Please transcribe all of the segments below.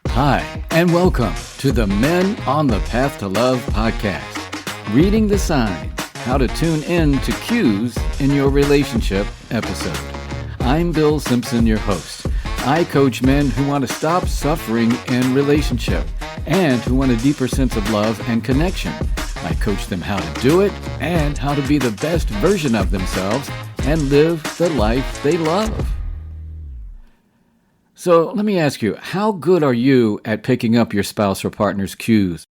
Hi, and welcome to the Men on the Path to Love podcast, Reading the Signs, How to Tune In to Cues in Your Relationship episode. I'm Bill Simpson, your host. I coach men who want to stop suffering in relationship and who want a deeper sense of love and connection. I coach them how to do it and how to be the best version of themselves and live the life they love. So let me ask you, how good are you at picking up your spouse or partner's cues?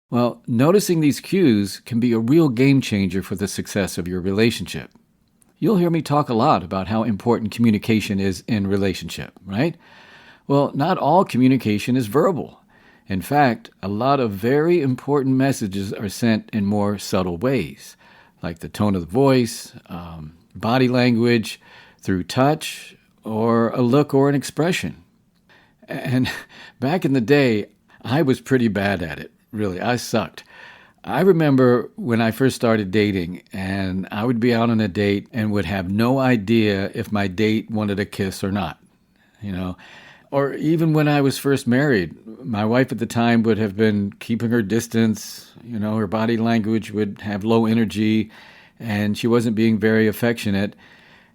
Well, noticing these cues can be a real game changer for the success of your relationship. You'll hear me talk a lot about how important communication is in relationship, right? Well, not all communication is verbal. In fact, a lot of very important messages are sent in more subtle ways, like the tone of the voice, body language, through touch, or a look or an expression. And back in the day, I was pretty bad at it. Really, I sucked. I remember when I first started dating, and I would be out on a date and would have no idea if my date wanted a kiss or not, Or even when I was first married, my wife at the time would have been keeping her distance, her body language would have low energy, and she wasn't being very affectionate.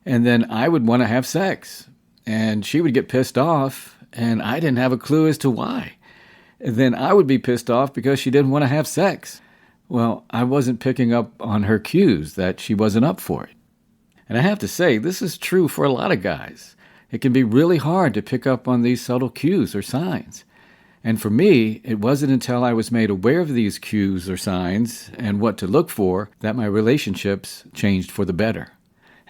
And then I would want to have sex, and she would get pissed off, and I didn't have a clue as to why. And then I would be pissed off because she didn't want to have sex. Well, I wasn't picking up on her cues that she wasn't up for it. And I have to say, this is true for a lot of guys. It can be really hard to pick up on these subtle cues or signs. And for me, it wasn't until I was made aware of these cues or signs and what to look for that my relationships changed for the better.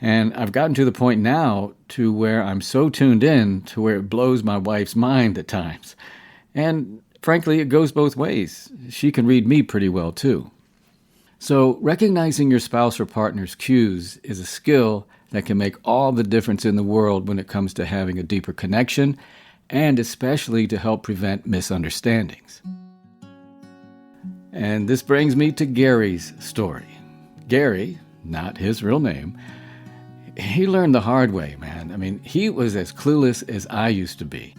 And I've gotten to the point now to where I'm so tuned in to where it blows my wife's mind at times. And frankly, it goes both ways. She can read me pretty well too. So recognizing your spouse or partner's cues is a skill that can make all the difference in the world when it comes to having a deeper connection and especially to help prevent misunderstandings. And this brings me to Gary's story. Gary, not his real name, he learned the hard way, man. I mean, he was as clueless as I used to be.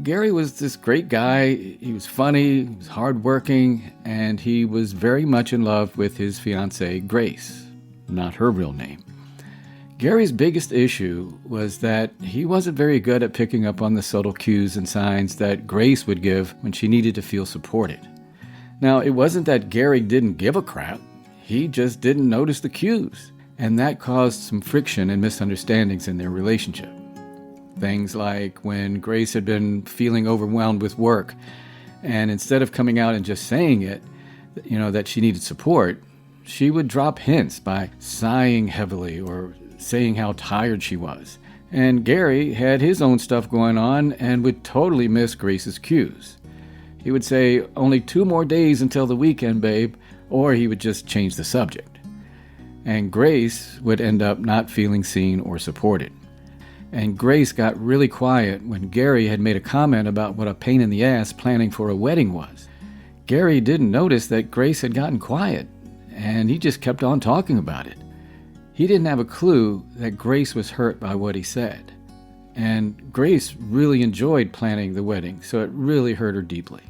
Gary was this great guy. He was funny, he was hardworking, and he was very much in love with his fiancée, Grace, not her real name. Gary's biggest issue was that he wasn't very good at picking up on the subtle cues and signs that Grace would give when she needed to feel supported. Now, it wasn't that Gary didn't give a crap. He just didn't notice the cues. And that caused some friction and misunderstandings in their relationship. Things like when Grace had been feeling overwhelmed with work, and instead of coming out and just saying it, that she needed support, she would drop hints by sighing heavily or saying how tired she was. And Gary had his own stuff going on and would totally miss Grace's cues. He would say, "Only 2 more days until the weekend, babe," or he would just change the subject. And Grace would end up not feeling seen or supported. And Grace got really quiet when Gary had made a comment about what a pain in the ass planning for a wedding was. Gary didn't notice that Grace had gotten quiet, and he just kept on talking about it. He didn't have a clue that Grace was hurt by what he said. And Grace really enjoyed planning the wedding, so it really hurt her deeply.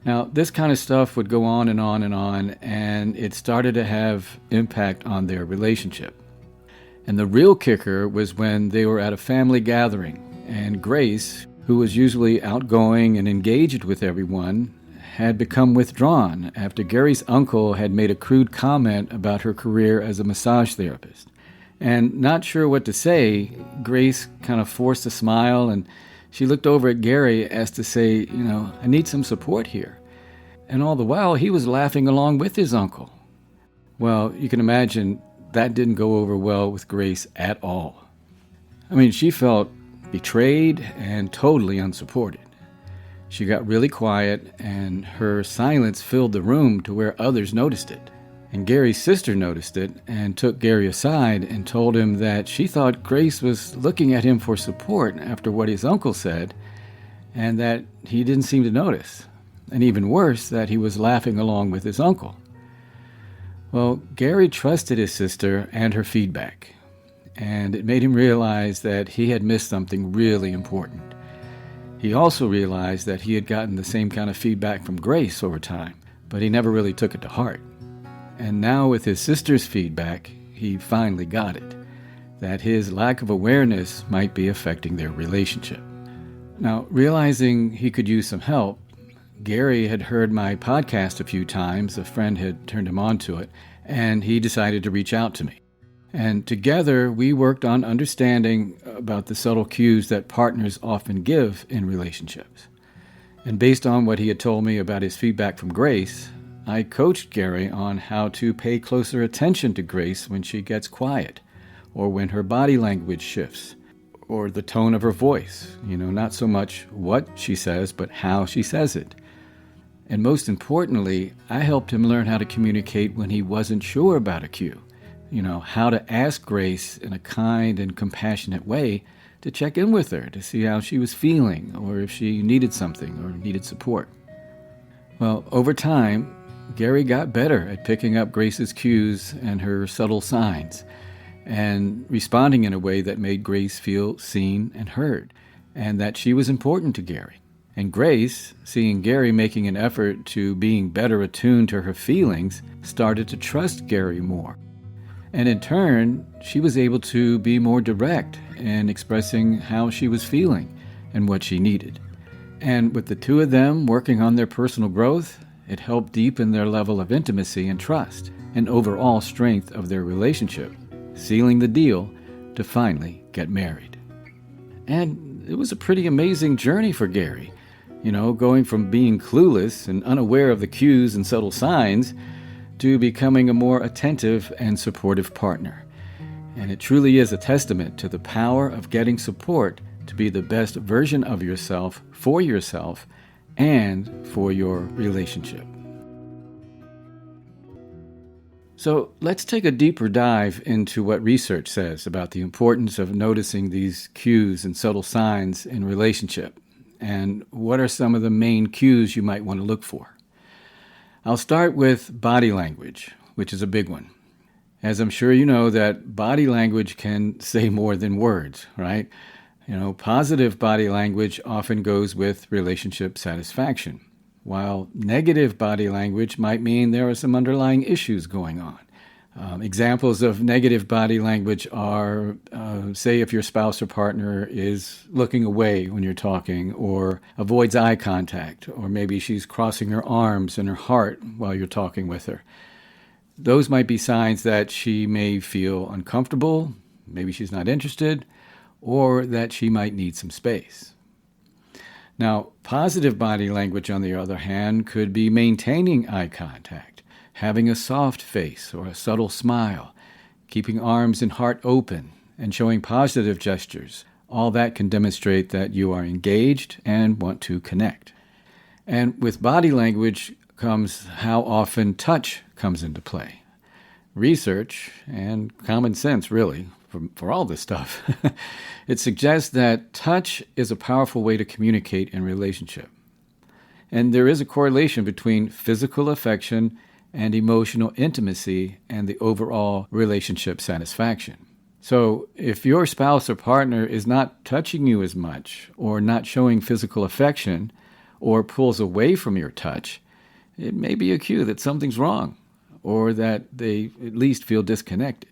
Now, this kind of stuff would go on and on and on, and it started to have impact on their relationship. And the real kicker was when they were at a family gathering, and Grace, who was usually outgoing and engaged with everyone, had become withdrawn after Gary's uncle had made a crude comment about her career as a massage therapist. And not sure what to say, Grace kind of forced a smile, and she looked over at Gary as to say, I need some support here. And all the while, he was laughing along with his uncle. Well, you can imagine that didn't go over well with Grace at all. I mean, she felt betrayed and totally unsupported. She got really quiet, and her silence filled the room to where others noticed it. And Gary's sister noticed it and took Gary aside and told him that she thought Grace was looking at him for support after what his uncle said, and that he didn't seem to notice. And even worse, that he was laughing along with his uncle. Well, Gary trusted his sister and her feedback, and it made him realize that he had missed something really important. He also realized that he had gotten the same kind of feedback from Grace over time, but he never really took it to heart. And now with his sister's feedback, he finally got it, that his lack of awareness might be affecting their relationship. Now, realizing he could use some help, Gary had heard my podcast a few times. A friend had turned him on to it, and he decided to reach out to me. And together, we worked on understanding about the subtle cues that partners often give in relationships. And based on what he had told me about his feedback from Grace, I coached Gary on how to pay closer attention to Grace when she gets quiet, or when her body language shifts, or the tone of her voice. Not so much what she says, but how she says it. And most importantly, I helped him learn how to communicate when he wasn't sure about a cue. How to ask Grace in a kind and compassionate way to check in with her to see how she was feeling, or if she needed something or needed support. Well, over time, Gary got better at picking up Grace's cues and her subtle signs, and responding in a way that made Grace feel seen and heard, and that she was important to Gary. And Grace, seeing Gary making an effort to being better attuned to her feelings, started to trust Gary more. And in turn, she was able to be more direct in expressing how she was feeling and what she needed. And with the two of them working on their personal growth, it helped deepen their level of intimacy and trust, and overall strength of their relationship, sealing the deal to finally get married. And it was a pretty amazing journey for Gary, going from being clueless and unaware of the cues and subtle signs to becoming a more attentive and supportive partner. And it truly is a testament to the power of getting support to be the best version of yourself and for your relationship. So let's take a deeper dive into what research says about the importance of noticing these cues and subtle signs in relationship, and what are some of the main cues you might want to look for. I'll start with body language, which is a big one. As I'm sure you know, that body language can say more than words, right? Positive body language often goes with relationship satisfaction, while negative body language might mean there are some underlying issues going on. Examples of negative body language are, say, if your spouse or partner is looking away when you're talking, or avoids eye contact, or maybe she's crossing her arms and her heart while you're talking with her. Those might be signs that she may feel uncomfortable, maybe she's not interested, or that she might need some space. Now, positive body language, on the other hand, could be maintaining eye contact, having a soft face or a subtle smile, keeping arms and heart open, and showing positive gestures. All that can demonstrate that you are engaged and want to connect. And with body language comes how often touch comes into play. Research, and common sense really, for all this stuff, it suggests that touch is a powerful way to communicate in relationship. And there is a correlation between physical affection and emotional intimacy and the overall relationship satisfaction. So if your spouse or partner is not touching you as much, or not showing physical affection, or pulls away from your touch, it may be a cue that something's wrong, or that they at least feel disconnected.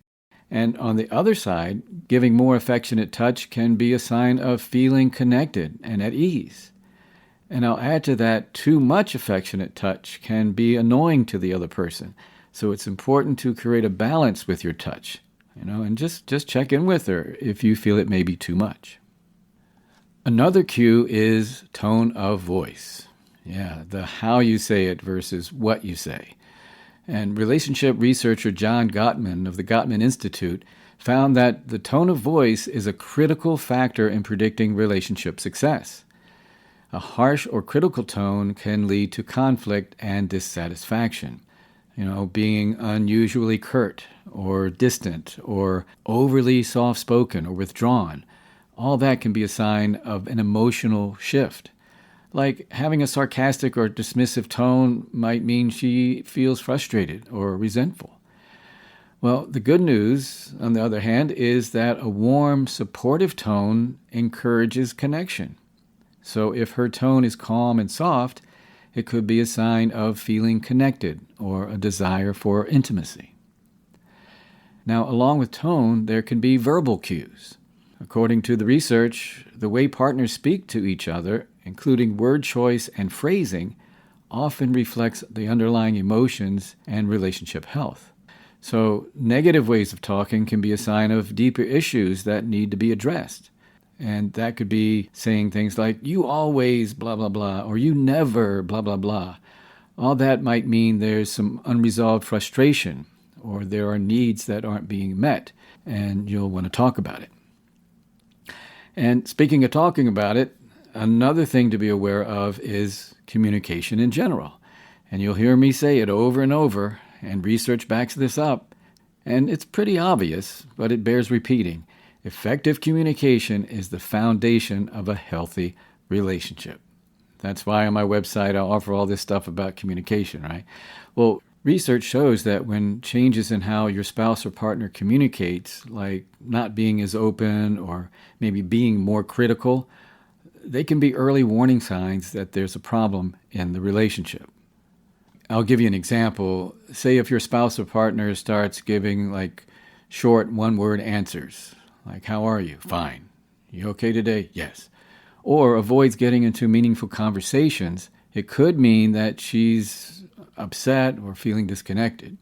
And on the other side, giving more affectionate touch can be a sign of feeling connected and at ease. And I'll add to that, too much affectionate touch can be annoying to the other person. So it's important to create a balance with your touch, and just check in with her if you feel it may be too much. Another cue is tone of voice. Yeah, the how you say it versus what you say. And relationship researcher John Gottman of the Gottman Institute found that the tone of voice is a critical factor in predicting relationship success. A harsh or critical tone can lead to conflict and dissatisfaction. Being unusually curt or distant or overly soft-spoken or withdrawn. All that can be a sign of an emotional shift. Like having a sarcastic or dismissive tone might mean she feels frustrated or resentful. Well, the good news, on the other hand, is that a warm, supportive tone encourages connection. So if her tone is calm and soft, it could be a sign of feeling connected or a desire for intimacy. Now, along with tone, there can be verbal cues. According to the research, the way partners speak to each other, including word choice and phrasing, often reflects the underlying emotions and relationship health. So, negative ways of talking can be a sign of deeper issues that need to be addressed. And that could be saying things like, you always blah, blah, blah, or you never blah, blah, blah. All that might mean there's some unresolved frustration, or there are needs that aren't being met, and you'll want to talk about it. And speaking of talking about it, another thing to be aware of is communication in general. And you'll hear me say it over and over, and research backs this up. And it's pretty obvious, but it bears repeating. Effective communication is the foundation of a healthy relationship. That's why on my website I offer all this stuff about communication, right? Well, research shows that when changes in how your spouse or partner communicates, like not being as open or maybe being more critical, they can be early warning signs that there's a problem in the relationship. I'll give you an example. Say if your spouse or partner starts giving short one-word answers, like, how are you? Fine. You okay today? Yes. Or avoids getting into meaningful conversations, it could mean that she's upset or feeling disconnected.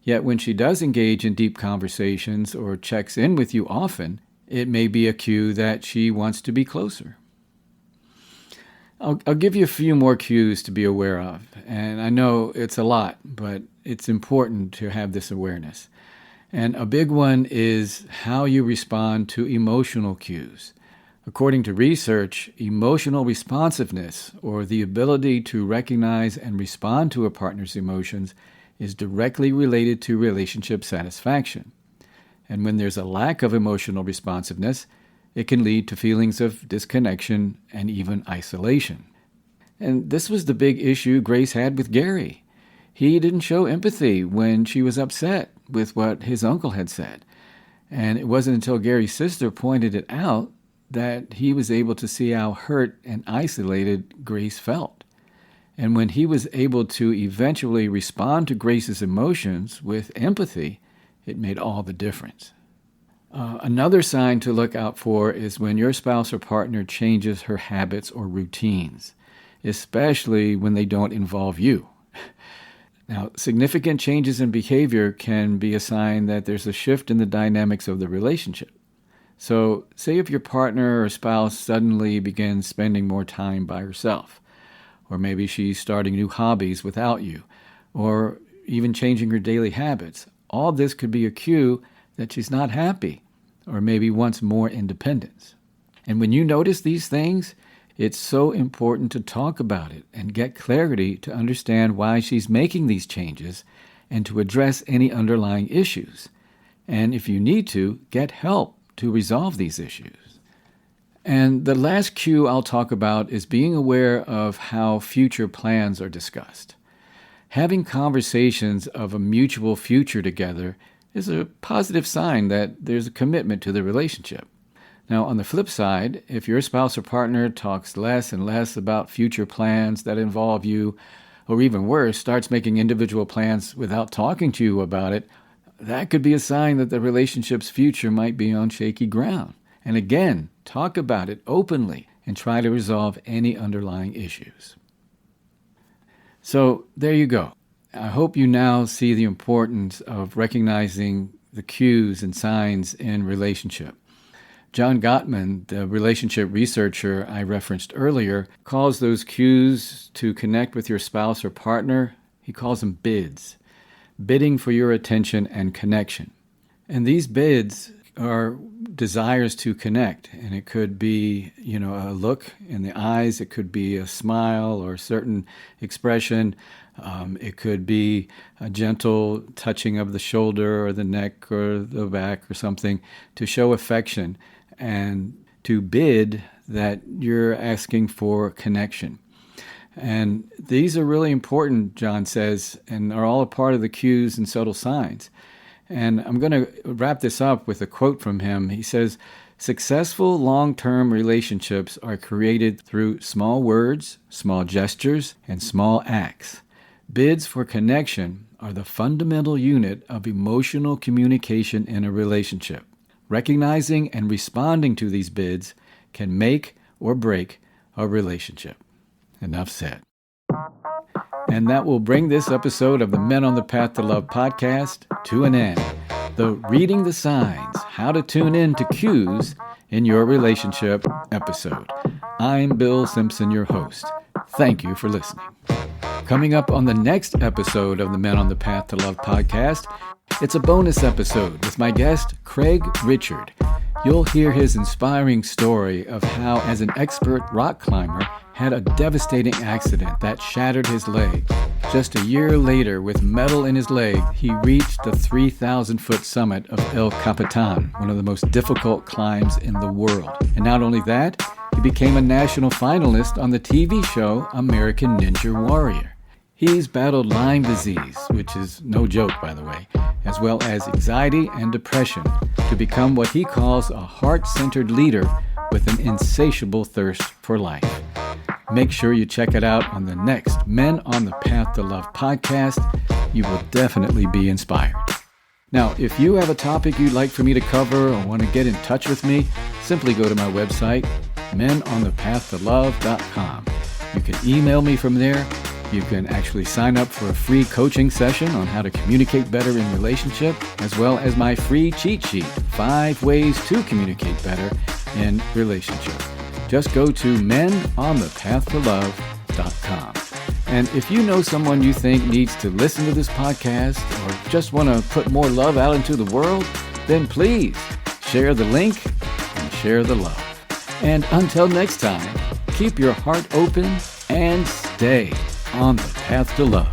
Yet when she does engage in deep conversations or checks in with you often, it may be a cue that she wants to be closer. I'll give you a few more cues to be aware of. And I know it's a lot, but it's important to have this awareness. And a big one is how you respond to emotional cues. According to research, emotional responsiveness, or the ability to recognize and respond to a partner's emotions, is directly related to relationship satisfaction. And when there's a lack of emotional responsiveness, it can lead to feelings of disconnection and even isolation. And this was the big issue Grace had with Gary. He didn't show empathy when she was upset with what his uncle had said. And it wasn't until Gary's sister pointed it out that he was able to see how hurt and isolated Grace felt. And when he was able to eventually respond to Grace's emotions with empathy, it made all the difference. Another sign to look out for is when your spouse or partner changes her habits or routines, especially when they don't involve you. Now, significant changes in behavior can be a sign that there's a shift in the dynamics of the relationship. So, say if your partner or spouse suddenly begins spending more time by herself, or maybe she's starting new hobbies without you, or even changing her daily habits. All this could be a cue that she's not happy, or maybe wants more independence. And when you notice these things, it's so important to talk about it and get clarity to understand why she's making these changes and to address any underlying issues. And if you need to, get help to resolve these issues. And the last cue I'll talk about is being aware of how future plans are discussed. Having conversations of a mutual future together is a positive sign that there's a commitment to the relationship. Now, on the flip side, if your spouse or partner talks less and less about future plans that involve you, or even worse, starts making individual plans without talking to you about it, that could be a sign that the relationship's future might be on shaky ground. And again, talk about it openly and try to resolve any underlying issues. So there you go. I hope you now see the importance of recognizing the cues and signs in relationship. John Gottman, the relationship researcher I referenced earlier, calls those cues to connect with your spouse or partner, he calls them bids, bidding for your attention and connection. And these bids are desires to connect, and it could be, a look in the eyes, it could be a smile or a certain expression, It could be a gentle touching of the shoulder or the neck or the back or something to show affection and to bid that you're asking for connection. And these are really important, John says, and are all a part of the cues and subtle signs. And I'm going to wrap this up with a quote from him. He says, "Successful long-term relationships are created through small words, small gestures, and small acts. Bids for connection are the fundamental unit of emotional communication in a relationship. Recognizing and responding to these bids can make or break a relationship." Enough said. And that will bring this episode of the Men on the Path to Love podcast to an end. The Reading the Signs, How to Tune In to Cues in Your Relationship episode. I'm Bill Simpson, your host. Thank you for listening. Coming up on the next episode of the Men on the Path to Love podcast, it's a bonus episode with my guest, Craig Richard. You'll hear his inspiring story of how, as an expert rock climber, had a devastating accident that shattered his leg. Just a year later, with metal in his leg, he reached the 3,000-foot summit of El Capitan, one of the most difficult climbs in the world. And not only that, he became a national finalist on the TV show American Ninja Warrior. He's battled Lyme disease, which is no joke, by the way, as well as anxiety and depression, to become what he calls a heart-centered leader with an insatiable thirst for life. Make sure you check it out on the next Men on the Path to Love podcast. You will definitely be inspired. Now, if you have a topic you'd like for me to cover or want to get in touch with me, simply go to my website, menonthepathtolove.com. You can email me from there. You can actually sign up for a free coaching session on how to communicate better in relationship, as well as my free cheat sheet, 5 ways to communicate better in relationship. Just go to menonthepathtolove.com. And if you know someone you think needs to listen to this podcast or just want to put more love out into the world, then please share the link and share the love. And until next time, keep your heart open and stay on the path to love.